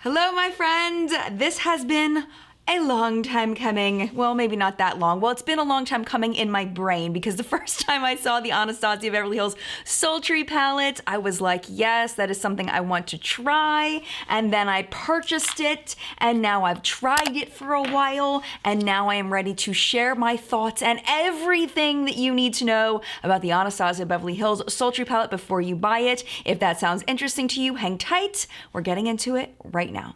Hello, my friend. This has been a long time coming. Well, maybe not that long. Well, it's been a long time coming in my brain because the first time I saw the Anastasia Beverly Hills Sultry palette, I was like, yes, that is something I want to try. And then I purchased it, and now I've tried it for a while, and now I am ready to share my thoughts and everything that you need to know about the Anastasia Beverly Hills Sultry palette before you buy it. If that sounds interesting to you, hang tight. We're getting into it right now.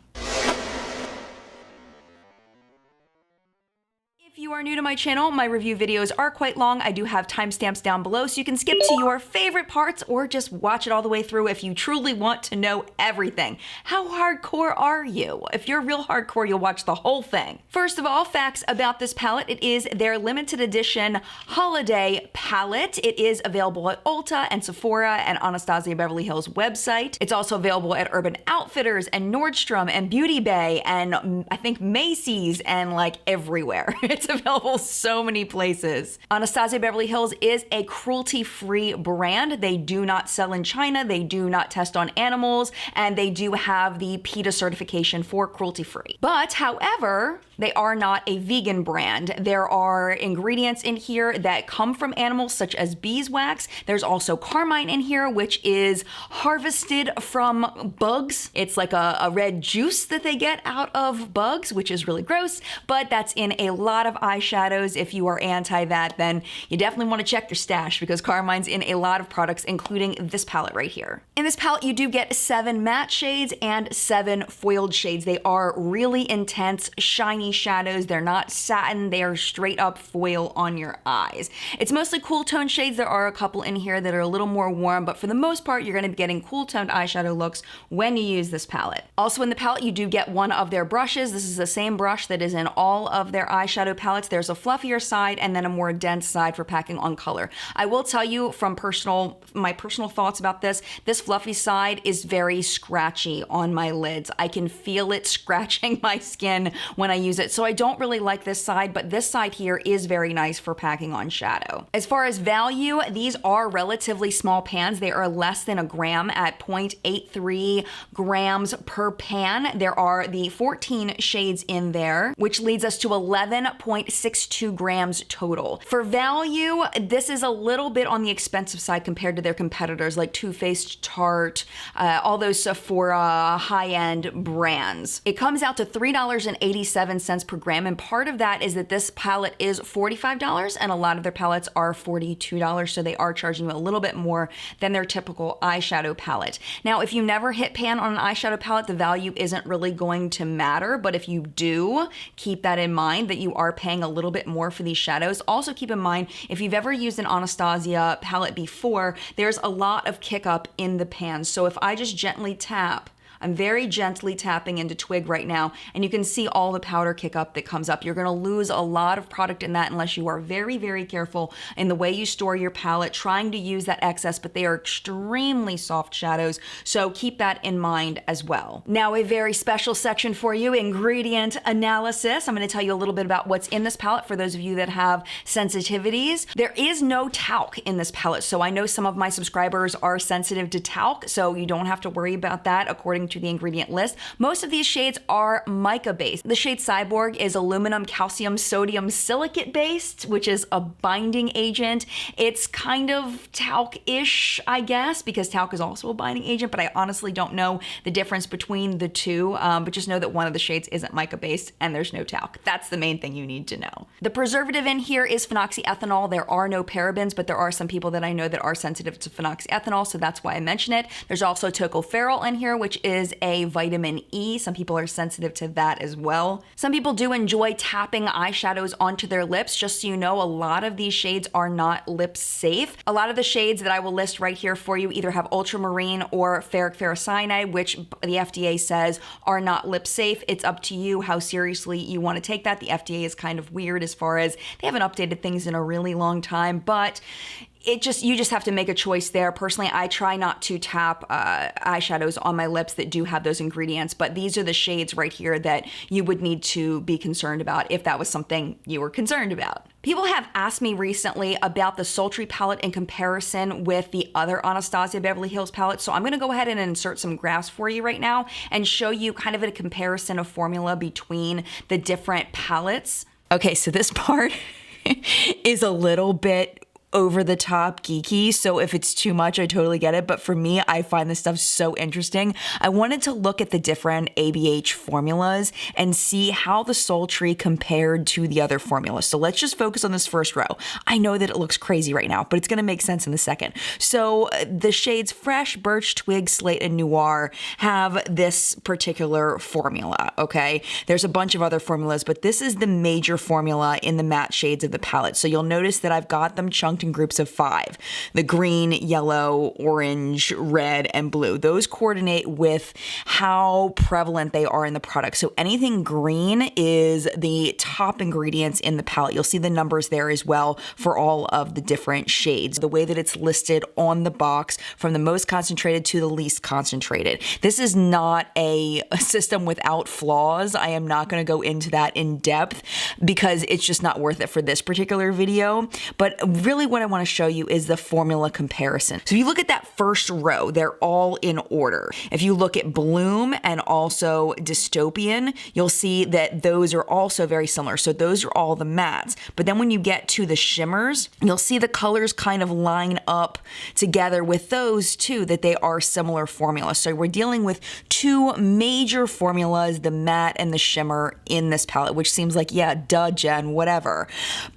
If you are new to my channel, my review videos are quite long. I do have timestamps down below so you can skip to your favorite parts or just watch it all the way through if you truly want to know everything. How hardcore are you? If you're real hardcore, you'll watch the whole thing. First of all, facts about this palette. It is their limited edition holiday palette. It is available at Ulta and Sephora and Anastasia Beverly Hills website. It's also available at Urban Outfitters and Nordstrom and Beauty Bay and I think Macy's and like everywhere. It's available so many places. Anastasia Beverly Hills is a cruelty-free brand. They do not sell in China, they do not test on animals, and they do have the PETA certification for cruelty-free. But however, they are not a vegan brand. There are ingredients in here that come from animals such as beeswax. There's also carmine in here, which is harvested from bugs. It's like a red juice that they get out of bugs, which is really gross, but that's in a lot of eyeshadows. If you are anti that, then you definitely want to check your stash because carmine's in a lot of products, including this palette right here. In this palette, you do get 7 matte shades and 7 foiled shades. They are really intense, shiny shadows. They're not satin. They are straight up foil on your eyes. It's mostly cool tone shades. There are a couple in here that are a little more warm, but for the most part, you're going to be getting cool toned eyeshadow looks when you use this palette. Also in the palette, you do get one of their brushes. This is the same brush that is in all of their eyeshadow palettes. There's a fluffier side and then a more dense side for packing on color. I will tell you from my personal thoughts about this fluffy side is very scratchy on my lids. I can feel it scratching my skin when I use it. So I don't really like this side, but this side here is very nice for packing on shadow. As far as value, these are relatively small pans. They are less than a gram at 0.83 grams per pan. There are the 14 shades in there, which leads us to 11.62 grams total. For value, this is a little bit on the expensive side compared to their competitors like Too Faced, Tarte, all those Sephora high-end brands. It comes out to $3.87 per gram, and part of that is that this palette is $45 and a lot of their palettes are $42, so they are charging you a little bit more than their typical eyeshadow palette. Now, if you never hit pan on an eyeshadow palette, the value isn't really going to matter, but if you do, keep that in mind that you are paying a little bit more for these shadows. Also keep in mind, if you've ever used an Anastasia palette before, there's a lot of kick up in the pan. So if I just gently tap, I'm very gently tapping into Twig right now, and you can see all the powder kick up that comes up. You're gonna lose a lot of product in that unless you are very, very careful in the way you store your palette, trying to use that excess, but they are extremely soft shadows, so keep that in mind as well. Now, a very special section for you, ingredient analysis. I'm gonna tell you a little bit about what's in this palette for those of you that have sensitivities. There is no talc in this palette, so I know some of my subscribers are sensitive to talc, so you don't have to worry about that according to the ingredient list. Most of these shades are mica based. The shade Cyborg is aluminum, calcium, sodium silicate based, which is a binding agent. It's kind of talc-ish, I guess, because talc is also a binding agent, but I honestly don't know the difference between the two, but just know that one of the shades isn't mica based and there's no talc. That's the main thing you need to know. The preservative in here is phenoxyethanol. There are no parabens, but there are some people that I know that are sensitive to phenoxyethanol, so that's why I mention it. There's also tocopherol in here, which is a vitamin E. Some people are sensitive to that as well. Some people do enjoy tapping eyeshadows onto their lips. Just so you know, a lot of these shades are not lip safe. A lot of the shades that I will list right here for you either have ultramarine or ferric ferrocyanide, which the FDA says are not lip safe. It's up to you how seriously you want to take that. The FDA is kind of weird as far as they haven't updated things in a really long time, but you just have to make a choice there. Personally, I try not to tap eyeshadows on my lips that do have those ingredients, but these are the shades right here that you would need to be concerned about if that was something you were concerned about. People have asked me recently about the Sultry palette in comparison with the other Anastasia Beverly Hills palettes, so I'm gonna go ahead and insert some graphs for you right now and show you kind of a comparison of formula between the different palettes. Okay, so this part is a little bit over the top geeky, so if it's too much, I totally get it, but for me, I find this stuff so interesting. I wanted to look at the different ABH formulas and see how the Sultry compared to the other formulas. So let's just focus on this first row. I know that it looks crazy right now, but it's gonna make sense in a second. So the shades Fresh, Birch, Twig, Slate, and Noir have this particular formula, okay? There's a bunch of other formulas, but this is the major formula in the matte shades of the palette. So you'll notice that I've got them chunked in groups of 5. The green, yellow, orange, red, and blue. Those coordinate with how prevalent they are in the product. So anything green is the top ingredients in the palette. You'll see the numbers there as well for all of the different shades. The way that it's listed on the box from the most concentrated to the least concentrated. This is not a system without flaws. I am not going to go into that in depth because it's just not worth it for this particular video. But really what I want to show you is the formula comparison. So if you look at that first row, they're all in order. If you look at Bloom and also Dystopian, you'll see that those are also very similar. So those are all the mattes. But then when you get to the shimmers, you'll see the colors kind of line up together with those too, that they are similar formulas. So we're dealing with two major formulas, the matte and the shimmer in this palette, which seems like, yeah, duh, Jen, whatever.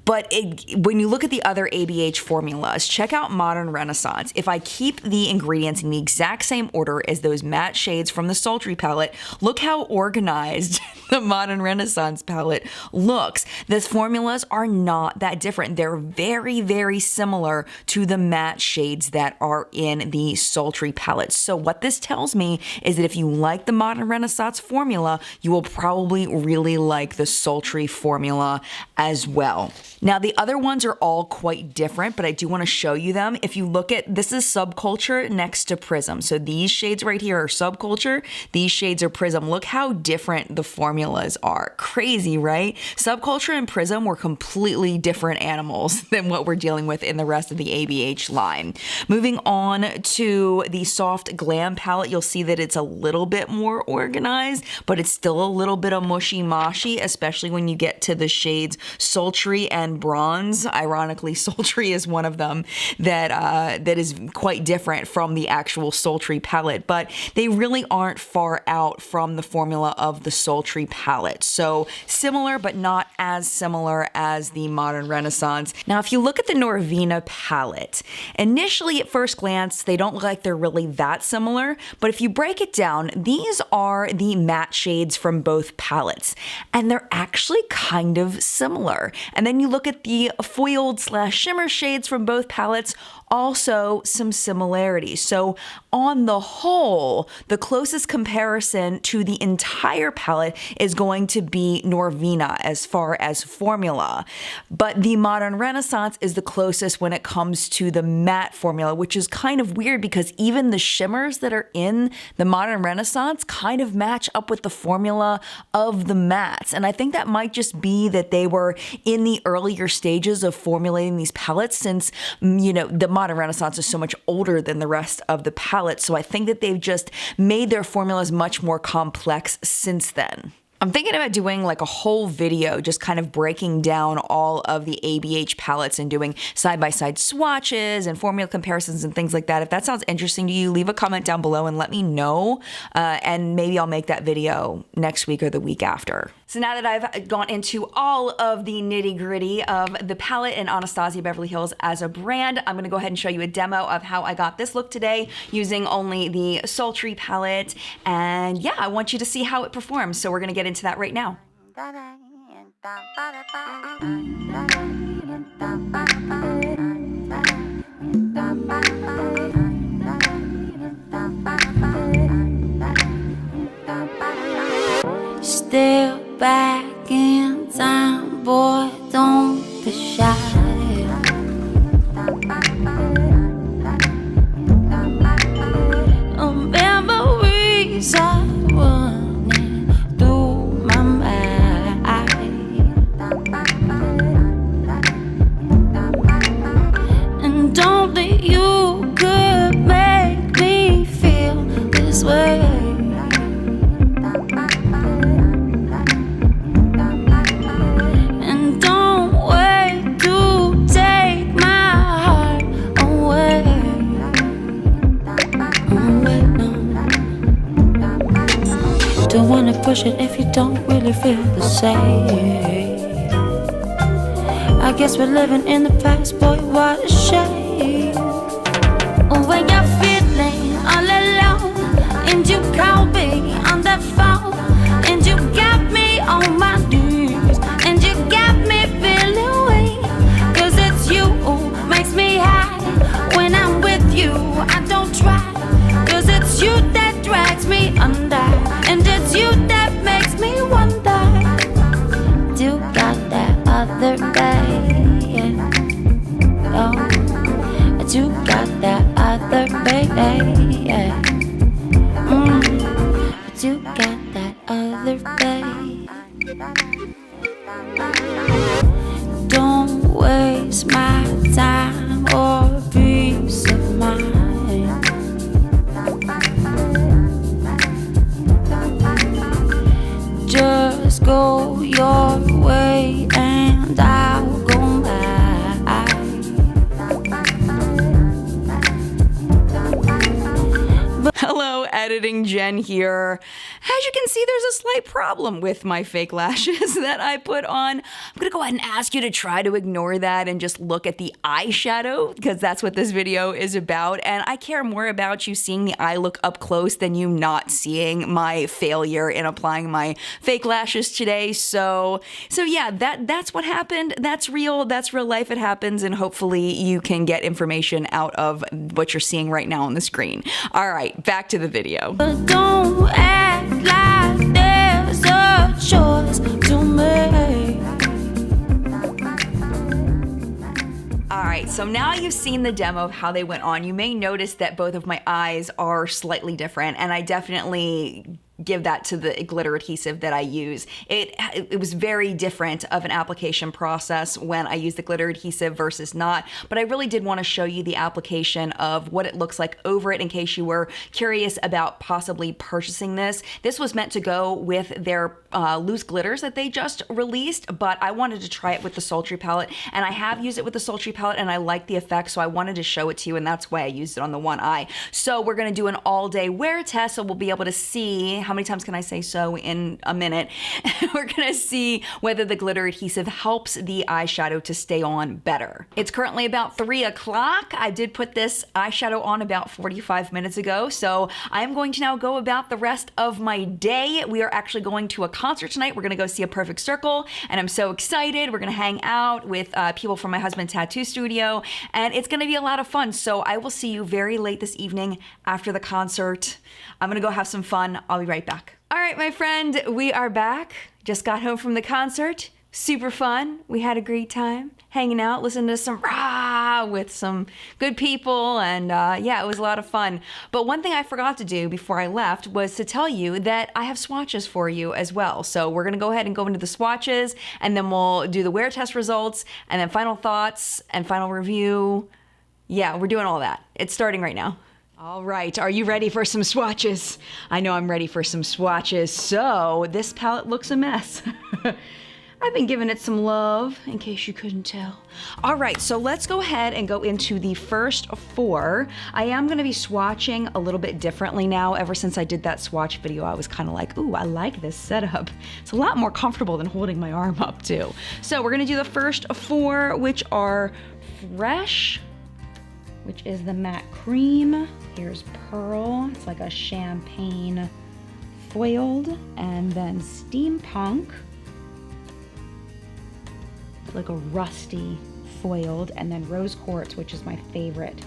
But when you look at the other ABH formulas, check out Modern Renaissance. If I keep the ingredients in the exact same order as those matte shades from the Sultry palette, look how organized the Modern Renaissance palette looks. The formulas are not that different. They're very, very similar to the matte shades that are in the Sultry palette. So what this tells me is that if you like the Modern Renaissance formula, you will probably really like the Sultry formula as well. Now, the other ones are all quite different, but I do want to show you them. If you look at, this is Subculture next to Prism. So these shades right here are Subculture, these shades are Prism. Look how different the formulas are. Crazy, right? Subculture and Prism were completely different animals than what we're dealing with in the rest of the ABH line. Moving on to the Soft Glam palette, you'll see that it's a little bit more organized, but it's still a little bit of mushy-mashy, especially when you get to the shades Sultry and Bronze. Ironically, Sultry is one of them that is quite different from the actual Sultry palette, but they really aren't far out from the formula of the Sultry palette. So similar, but not as similar as the Modern Renaissance. Now, if you look at the Norvina palette, initially at first glance, they don't look like they're really that similar, but if you break it down, these are the matte shades from both palettes, and they're actually kind of similar. And then you look at the foiled / shimmer shades from both palettes, also some similarities. So on the whole, the closest comparison to the entire palette is going to be Norvina as far as formula. But the Modern Renaissance is the closest when it comes to the matte formula, which is kind of weird because even the shimmers that are in the Modern Renaissance kind of match up with the formula of the mattes. And I think that might just be that they were in the earlier stages of formulating these palettes since, you know, the Modern Renaissance is so much older than the rest of the palette. So I think that they've just made their formulas much more complex since then. I'm thinking about doing like a whole video just kind of breaking down all of the ABH palettes and doing side-by-side swatches and formula comparisons and things like that. If that sounds interesting to you, leave a comment down below and let me know, and maybe I'll make that video next week or the week after. So now that I've gone into all of the nitty-gritty of the palette and Anastasia Beverly Hills as a brand, I'm gonna go ahead and show you a demo of how I got this look today using only the Sultry palette. And yeah, I want you to see how it performs. So we're gonna get into that right now. Still back in time, boy, don't be shy. Memories are running through my mind. Don't wanna push it if you don't really feel the same. I guess we're living in the past, boy, what a shame. When you're feeling all alone and you call me on the phone and you got me on my knees and you got me feeling weak, 'cause it's you who makes me high. When I'm with you, I don't try, 'cause it's you that drags me under, and it's you that makes me wonder. You got that other baby, oh, you got that other baby, but you got that other baby. Don't waste my time or peace of mind. Just go your way and I'll go mine. Hello, editing Jen here. As you can see, there's a slight problem with my fake lashes that I put on. I'm gonna go ahead and ask you to try to ignore that and just look at the eyeshadow, because that's what this video is about. And I care more about you seeing the eye look up close than you not seeing my failure in applying my fake lashes today. So yeah, that's what happened. That's real life. It happens, and hopefully you can get information out of what you're seeing right now on the screen. All right, back to the video. But don't act like there's a choice to make. All right, so now you've seen the demo of how they went on. You may notice that both of my eyes are slightly different, and I definitely give that to the glitter adhesive that I use. It was very different of an application process when I use the glitter adhesive versus not, but I really did want to show you the application of what it looks like over it in case you were curious about possibly purchasing this. This was meant to go with their loose glitters that they just released, but I wanted to try it with the Sultry palette, and I have used it with the Sultry palette and I like the effect, so I wanted to show it to you, and that's why I used it on the one eye. So we're gonna do an all-day wear test, so we'll be able to see, how many times can I say so in a minute? We're gonna see whether the glitter adhesive helps the eyeshadow to stay on better. It's currently about 3 o'clock. I did put this eyeshadow on about 45 minutes ago, so I am going to now go about the rest of my day. We are actually going to a concert tonight. We're gonna go see A Perfect Circle, and I'm so excited. We're gonna hang out with people from my husband's tattoo studio, and it's gonna be a lot of fun. So I will see you very late this evening after the concert. I'm gonna go have some fun. I'll be right back. All right, my friend, we are back. Just got home from the concert. Super fun. We had a great time hanging out, listening to some rah with some good people, and yeah, it was a lot of fun. But one thing I forgot to do before I left was to tell you that I have swatches for you as well. So we're gonna go ahead and go into the swatches, and then we'll do the wear test results, and then final thoughts and final review. Yeah, we're doing all that. It's starting right now. All right, are you ready for some swatches? I know I'm ready for some swatches. So this palette looks a mess. I've been giving it some love, in case you couldn't tell. All right, so let's go ahead and go into the first 4. I am gonna be swatching a little bit differently now. Ever since I did that swatch video, I was kind of like, ooh, I like this setup. It's a lot more comfortable than holding my arm up too. So we're gonna do the first 4, which are Fresh, which is the matte cream. Here's Pearl, it's like a champagne foiled, and then Steampunk, like a rusty foiled, and then Rose Quartz, which is my favorite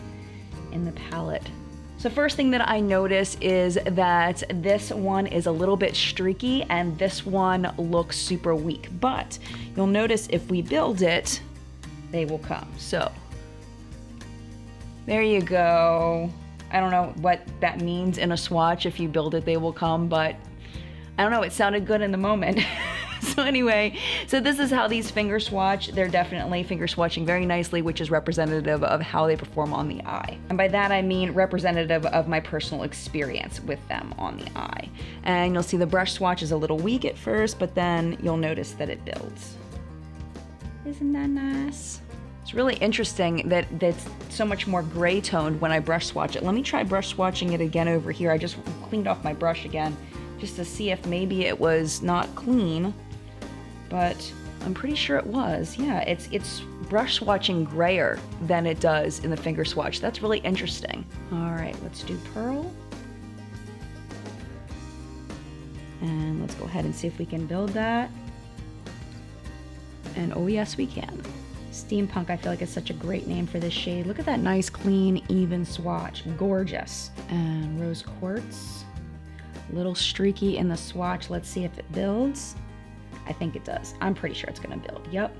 in the palette. So first thing that I notice is that this one is a little bit streaky and this one looks super weak, but you'll notice if we build it, they will come. So there you go. I don't know what that means in a swatch. If you build it, they will come, but I don't know, it sounded good in the moment. So anyway, so this is how these finger swatch. They're definitely finger swatching very nicely, which is representative of how they perform on the eye. And by that I mean representative of my personal experience with them on the eye. And you'll see the brush swatch is a little weak at first, but then you'll notice that it builds. Isn't that nice? It's really interesting that it's so much more gray toned when I brush swatch it. Let me try brush swatching it again over here. I just cleaned off my brush again just to see if maybe it was not clean, but I'm pretty sure it was. Yeah, it's brush swatching grayer than it does in the finger swatch. That's really interesting. All right, let's do pearl. And let's go ahead and see if we can build that. And oh yes, we can. Steampunk, I feel like, is such a great name for this shade. Look at that nice, clean, even swatch. Gorgeous. And rose quartz. A little streaky in the swatch. Let's see if it builds. I think it does. I'm pretty sure it's gonna build. Yep.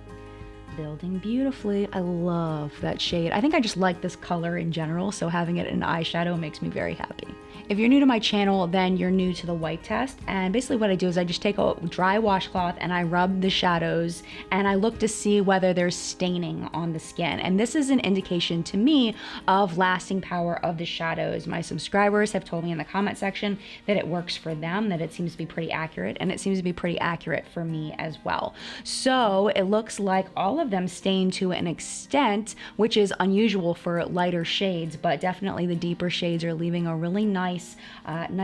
Building beautifully. I love that shade. I think I just like this color in general, so having it in eyeshadow makes me very happy. If you're new to my channel, then you're new to the wipe test. And basically what I do is I just take a dry washcloth and I rub the shadows and I look to see whether there's staining on the skin. And this is an indication to me of lasting power of the shadows. My subscribers have told me in the comment section that it works for them, that it seems to be pretty accurate, and it seems to be pretty accurate for me as well. So it looks like all of them stain to an extent, which is unusual for lighter shades, but definitely the deeper shades are leaving a really nice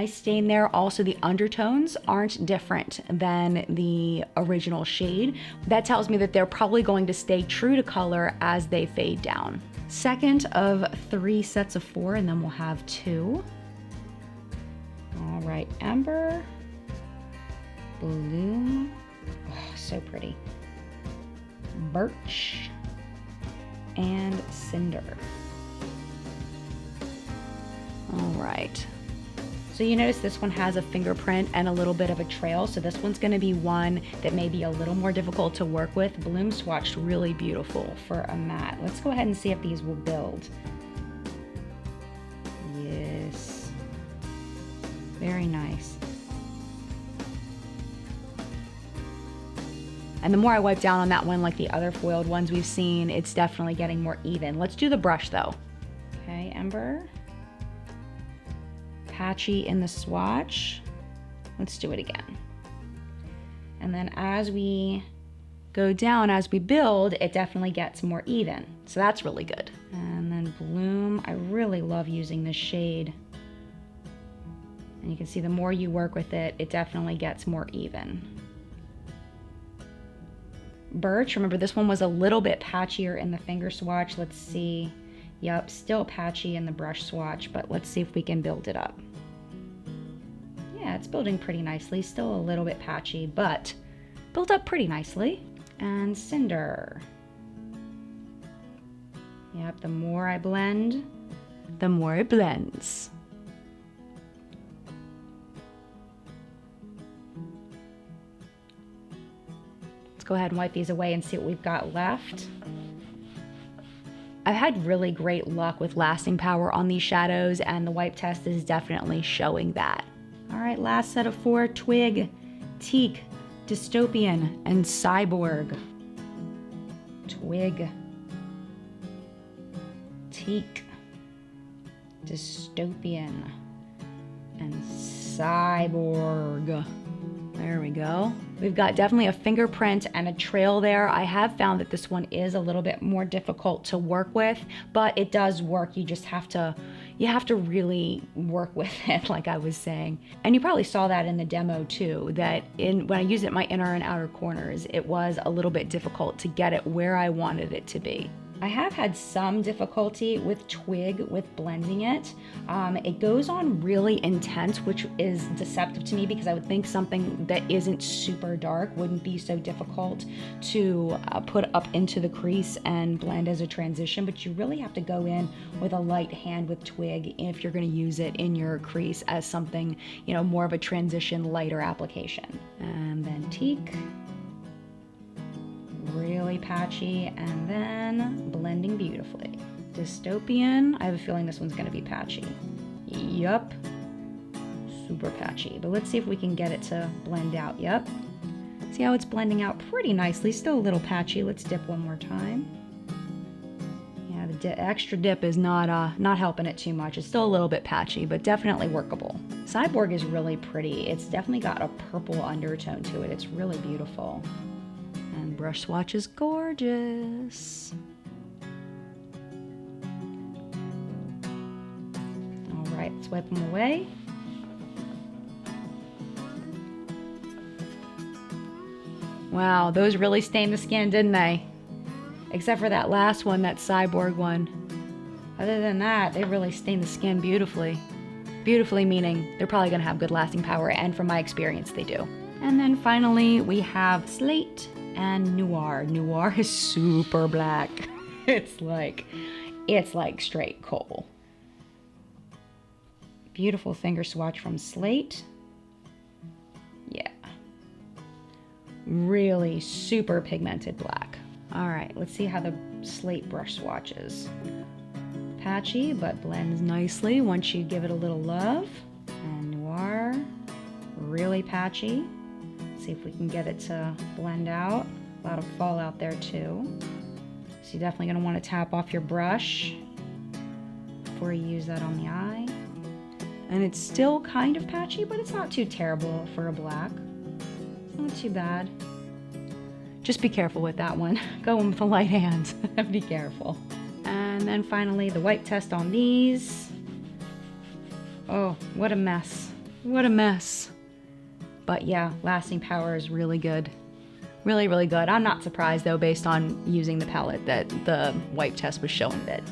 stain there. Also, the undertones aren't different than the original shade. That tells me that they're probably going to stay true to color as they fade down. Second of 3 sets of 4, and then we'll have 2. All right, Ember, Bloom, oh, so pretty, Birch, and Cinder. All right. So you notice this one has a fingerprint and a little bit of a trail. So this one's gonna be one that may be a little more difficult to work with. Bloom swatched really beautiful for a matte. Let's go ahead and see if these will build. Yes. Very nice. And the more I wipe down on that one, like the other foiled ones we've seen, it's definitely getting more even. Let's do the brush though. Okay, Ember. Patchy in the swatch. Let's do it again. And then as we go down, as we build, it definitely gets more even. So that's really good. And then Bloom, I really love using this shade. And you can see the more you work with it, it definitely gets more even. Birch, remember this one was a little bit patchier in the finger swatch. Let's see. Yep, still patchy in the brush swatch, but let's see if we can build it up. Yeah, it's building pretty nicely. Still a little bit patchy, but built up pretty nicely. And Cinder. Yep, the more I blend, the more it blends. Let's go ahead and wipe these away and see what we've got left. I've had really great luck with lasting power on these shadows, and the wipe test is definitely showing that. All right, last set of 4, Twig, Teak, Dystopian, and Cyborg. Twig, Teak, Dystopian, and Cyborg. There we go. We've got definitely a fingerprint and a trail there. I have found that this one is a little bit more difficult to work with, but it does work. You just have to, really work with it, like I was saying. And you probably saw that in the demo too, that when I used it in my inner and outer corners, it was a little bit difficult to get it where I wanted it to be. I have had some difficulty with Twig with blending it. It goes on really intense, which is deceptive to me because I would think something that isn't super dark wouldn't be so difficult to put up into the crease and blend as a transition, but you really have to go in with a light hand with Twig if you're going to use it in your crease as something, more of a transition, lighter application. And then Teak. Really patchy, and then blending beautifully. Dystopian, I have a feeling this one's gonna be patchy. Yup, super patchy, but let's see if we can get it to blend out. Yup, see how it's blending out pretty nicely, still a little patchy. Let's dip one more time. Yeah, the extra dip is not helping it too much. It's still a little bit patchy, but definitely workable. Cyborg is really pretty. It's definitely got a purple undertone to it. It's really beautiful. And brush swatch is gorgeous. All right, let's wipe them away. Wow, those really stained the skin, didn't they? Except for that last one, that cyborg one. Other than that, they really stained the skin beautifully. Beautifully meaning they're probably gonna have good lasting power, and from my experience, they do. And then finally, we have Slate and Noir. Noir is super black. It's like straight coal. Beautiful finger swatch from Slate. Yeah. Really super pigmented black. All right, let's see how the Slate brush swatches. Patchy, but blends nicely once you give it a little love. And Noir, really patchy. See if we can get it to blend out. A lot of fallout there too. So you're definitely gonna wanna tap off your brush before you use that on the eye. And it's still kind of patchy, but it's not too terrible for a black. It's not too bad. Just be careful with that one. Go in with a light hand. Be careful. And then finally, the wipe test on these. Oh, what a mess. What a mess. But yeah, lasting power is really good. Really, really good. I'm not surprised though, based on using the palette, that the wipe test was showing that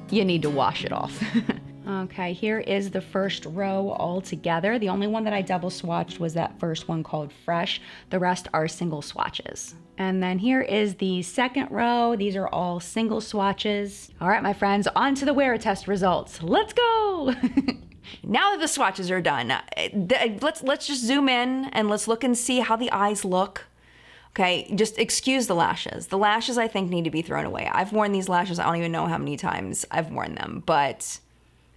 you need to wash it off. Okay, here is the first row all together. The only one that I double swatched was that first one called Fresh. The rest are single swatches. And then here is the second row. These are all single swatches. All right, my friends, on to the wear test results. Let's go. Now that the swatches are done, let's just zoom in and let's look and see how the eyes look. Okay, just excuse the lashes. The lashes, I think, need to be thrown away. I've worn these lashes, I don't even know how many times I've worn them, but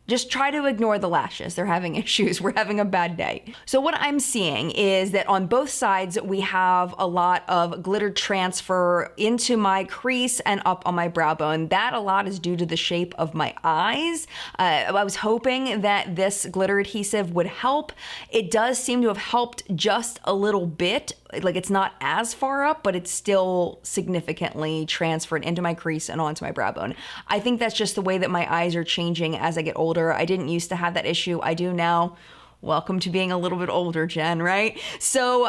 just try to ignore the lashes. They're having issues. We're having a bad day. So what I'm seeing is that on both sides, we have a lot of glitter transfer into my crease and up on my brow bone. That a lot is due to the shape of my eyes. I was hoping that this glitter adhesive would help. It does seem to have helped just a little bit. Like, it's not as far up, but it's still significantly transferred into my crease and onto my brow bone. I think that's just the way that my eyes are changing as I get older. I didn't used to have that issue. I do now. Welcome to being a little bit older, Jen, right? So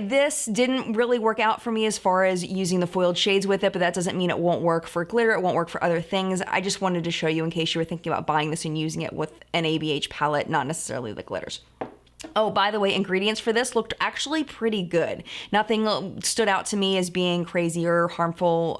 this didn't really work out for me as far as using the foiled shades with it, but that doesn't mean it won't work for glitter. It won't work for other things. I just wanted to show you in case you were thinking about buying this and using it with an ABH palette, not necessarily the glitters. Oh, by the way, ingredients for this looked actually pretty good. Nothing stood out to me as being crazy or harmful,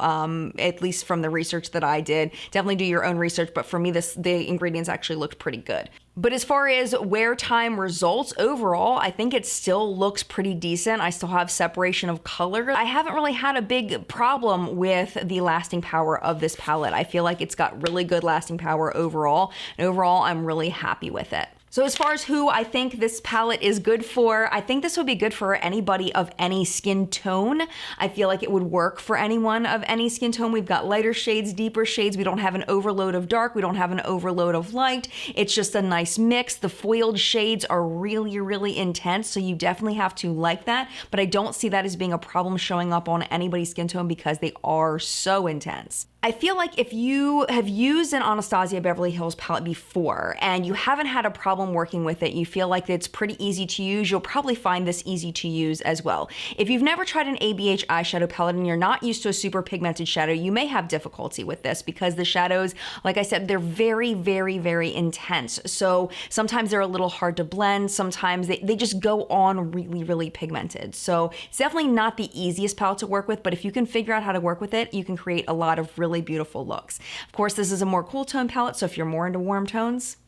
at least from the research that I did. Definitely do your own research, but for me, the ingredients actually looked pretty good. But as far as wear time results, overall, I think it still looks pretty decent. I still have separation of color. I haven't really had a big problem with the lasting power of this palette. I feel like it's got really good lasting power overall. And overall, I'm really happy with it. So as far as who I think this palette is good for, I think this would be good for anybody of any skin tone. I feel like it would work for anyone of any skin tone. We've got lighter shades, deeper shades. We don't have an overload of dark. We don't have an overload of light. It's just a nice mix. The foiled shades are really, really intense, so you definitely have to like that. But I don't see that as being a problem showing up on anybody's skin tone because they are so intense. I feel like if you have used an Anastasia Beverly Hills palette before and you haven't had a problem working with it, you feel like it's pretty easy to use, you'll probably find this easy to use as well. If you've never tried an ABH eyeshadow palette and you're not used to a super pigmented shadow, you may have difficulty with this because the shadows, like I said, they're very, very, very intense. So sometimes they're a little hard to blend. Sometimes they just go on really, really pigmented. So it's definitely not the easiest palette to work with, but if you can figure out how to work with it, you can create a lot of really beautiful looks. Of course, this is a more cool tone palette, so if you're more into warm tones,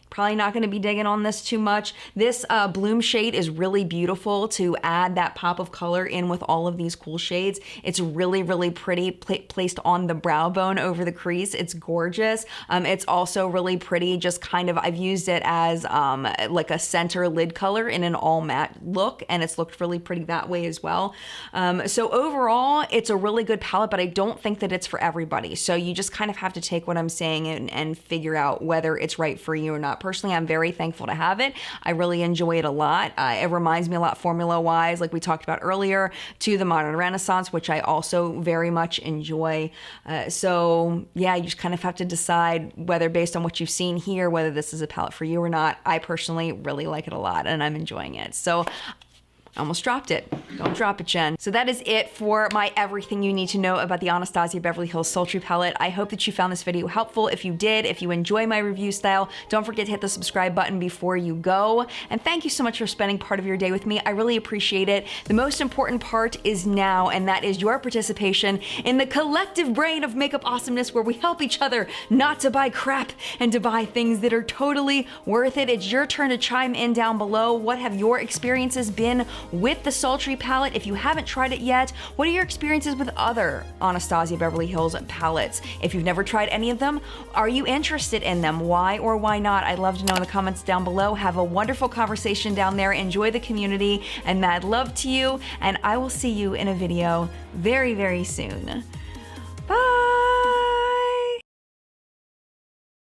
probably not going to be digging on this too much. This Bloom shade is really beautiful to add that pop of color in with all of these cool shades. It's really, really pretty placed on the brow bone over the crease. It's gorgeous. It's also really pretty, just kind of, I've used it as like a center lid color in an all matte look, and it's looked really pretty that way as well. So overall, it's a really good palette, but I don't think that it's for everybody. So you just kind of have to take what I'm saying and figure out whether it's right for you or not. Personally, I'm very thankful to have it. I really enjoy it a lot. It reminds me a lot formula-wise, like we talked about earlier, to the Modern Renaissance, which I also very much enjoy. So yeah, you just kind of have to decide whether based on what you've seen here, whether this is a palette for you or not. I personally really like it a lot and I'm enjoying it. So I almost dropped it. Don't drop it, Jen. So that is it for my everything you need to know about the Anastasia Beverly Hills Sultry palette. I hope that you found this video helpful. If you did, if you enjoy my review style, don't forget to hit the subscribe button before you go. And thank you so much for spending part of your day with me. I really appreciate it. The most important part is now, and that is your participation in the collective brain of makeup awesomeness, where we help each other not to buy crap and to buy things that are totally worth it. It's your turn to chime in down below. What have your experiences been with the Sultry palette? If you haven't tried it yet, what are your experiences with other Anastasia Beverly Hills palettes? If you've never tried any of them, are you interested in them? Why or why not? I'd love to know in the comments down below. Have a wonderful conversation down there. Enjoy the community, and mad love to you, and I will see you in a video very, very soon.